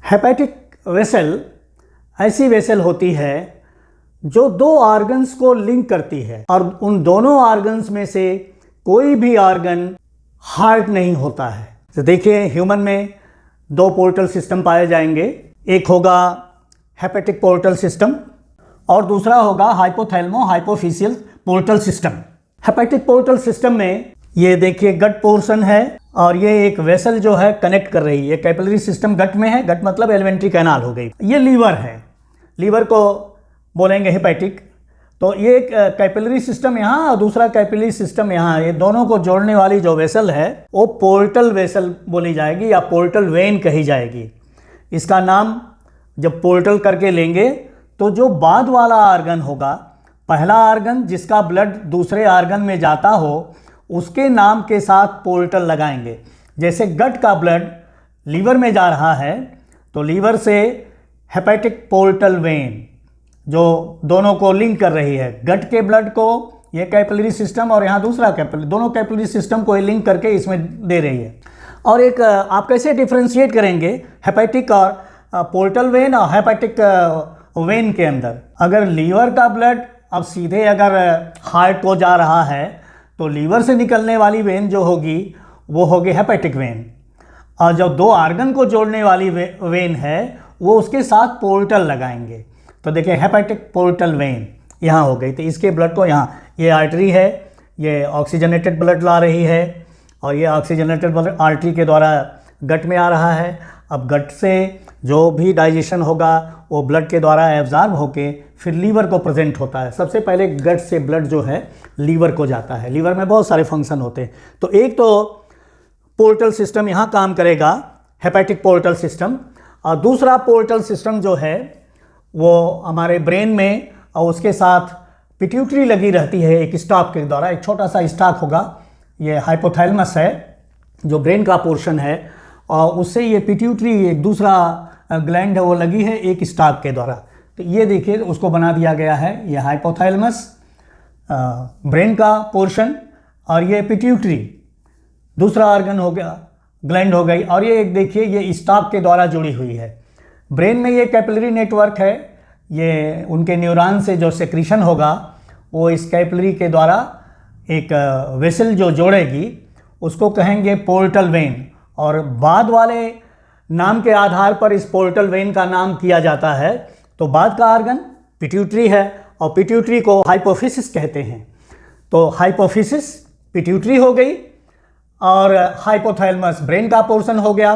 Hepatic vessel ऐसी vessel होती है जो दो ऑर्गन्स को लिंक करती है और उन दोनों ऑर्गन्स में से कोई भी ऑर्गन हार्ट नहीं होता है। तो देखिए ह्यूमन में दो पोर्टल सिस्टम पाए जाएंगे, एक होगा हेपेटिक पोर्टल सिस्टम और दूसरा होगा hypothalamo hypophyseal portal system. Hepatic portal system में ये देखिए गट पोर्शन है और ये एक वेसल जो है कनेक्ट कर रही है। कैपिलरी सिस्टम गट में है, गट मतलब एलिमेंट्री कैनाल हो गई। ये लीवर है, लीवर को बोलेंगे हेपेटिक। तो ये एक कैपिलरी सिस्टम यहाँ और दूसरा कैपिलरी सिस्टम यहाँ, ये दोनों को जोड़ने वाली जो वेसल है वो पोर्टल वेसल बोली जाएगी या पोर्टल वेन कही जाएगी। इसका नाम जब पोर्टल करके लेंगे तो जो बाद वाला आर्गन होगा, पहला आर्गन जिसका ब्लड दूसरे आर्गन में जाता हो उसके नाम के साथ पोर्टल लगाएंगे। जैसे गट का ब्लड लीवर में जा रहा है तो लीवर से हेपेटिक पोर्टल वेन जो दोनों को लिंक कर रही है, गट के ब्लड को ये कैपिलरी सिस्टम और यहाँ दूसरा कैपिलरी, दोनों कैपिलरी सिस्टम को लिंक करके इसमें दे रही है। और एक आप कैसे डिफ्रेंशिएट करेंगे हेपेटिक और पोर्टल वेन और हेपेटिक वेन के अंदर? अगर लीवर का ब्लड अब सीधे अगर हार्ट को जा रहा है तो लीवर से निकलने वाली वेन जो होगी वो होगी हेपेटिक वेन, और जो दो आर्गन को जोड़ने वाली वेन है वो उसके साथ पोर्टल लगाएंगे। तो देखिए हेपेटिक पोर्टल वेन यहाँ हो गई, तो इसके ब्लड को यहाँ, ये आर्टरी है, ये ऑक्सीजनेटेड ब्लड ला रही है और ये ऑक्सीजनेटेड ब्लड आर्टरी के द्वारा गट में आ रहा है। अब गट से जो भी डाइजेशन होगा वो ब्लड के द्वारा एब्जॉर्ब होके फिर लीवर को प्रेजेंट होता है। सबसे पहले गट से ब्लड जो है लीवर को जाता है। लीवर में बहुत सारे फंक्शन होते हैं। तो एक तो पोर्टल सिस्टम यहाँ काम करेगा, हेपेटिक पोर्टल सिस्टम, और दूसरा पोर्टल सिस्टम जो है वो हमारे ब्रेन में और उसके साथ पिट्यूटरी लगी रहती है एक स्टॉक के द्वारा। एक छोटा सा स्टॉक होगा, ये हाइपोथैलेमस है जो ब्रेन का पोर्शन है, और उससे ये पिट्यूटरी एक दूसरा ग्लैंड है वो लगी है एक स्टॉक के द्वारा। तो ये देखिए उसको बना दिया गया है, ये हाइपोथैलेमस ब्रेन का पोर्शन और ये पिट्यूटरी दूसरा ऑर्गन हो गया, ग्लैंड हो गई, और ये एक देखिए ये स्टॉक के द्वारा जुड़ी हुई है। ब्रेन में ये कैपिलरी नेटवर्क है, ये उनके न्यूरॉन से जो सेक्रीशन होगा वो इस कैपिलरी के द्वारा एक वेसल जो जोड़ेगी उसको कहेंगे पोर्टल वेन, और बाद वाले नाम के आधार पर इस पोर्टल वेन का नाम किया जाता है। तो बाद का आर्गन पिट्यूटरी है और पिट्यूटरी को हाइपोफिसिस कहते हैं। तो हाइपोफिसिस पिट्यूटरी हो गई और हाइपोथैलेमस ब्रेन का पोर्शन हो गया।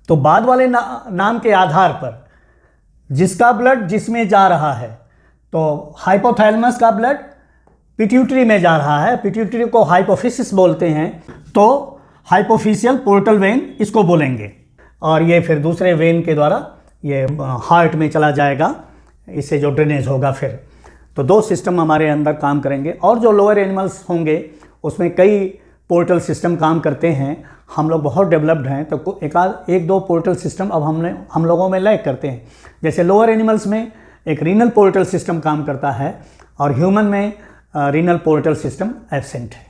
तो बाद वाले नाम के आधार पर जिसका ब्लड जिसमें जा रहा है, तो हाइपोथैलेमस का ब्लड पिट्यूटरी में जा रहा है, पिट्यूटरी को हाइपोफिसिस बोलते हैं, तो हाइपोफिशियल पोर्टल वेन इसको बोलेंगे, और ये फिर दूसरे वेन के द्वारा ये हार्ट में चला जाएगा, इससे जो ड्रेनेज होगा फिर। तो दो सिस्टम हमारे अंदर काम करेंगे, और जो लोअर एनिमल्स होंगे उसमें कई पोर्टल सिस्टम काम करते हैं। हम लोग बहुत डेवलप्ड हैं तो एक दो पोर्टल सिस्टम अब हम लोगों में लैक करते हैं। जैसे लोअर एनिमल्स में एक रीनल पोर्टल सिस्टम काम करता है और ह्यूमन में रीनल पोर्टल सिस्टम एब्सेंट है।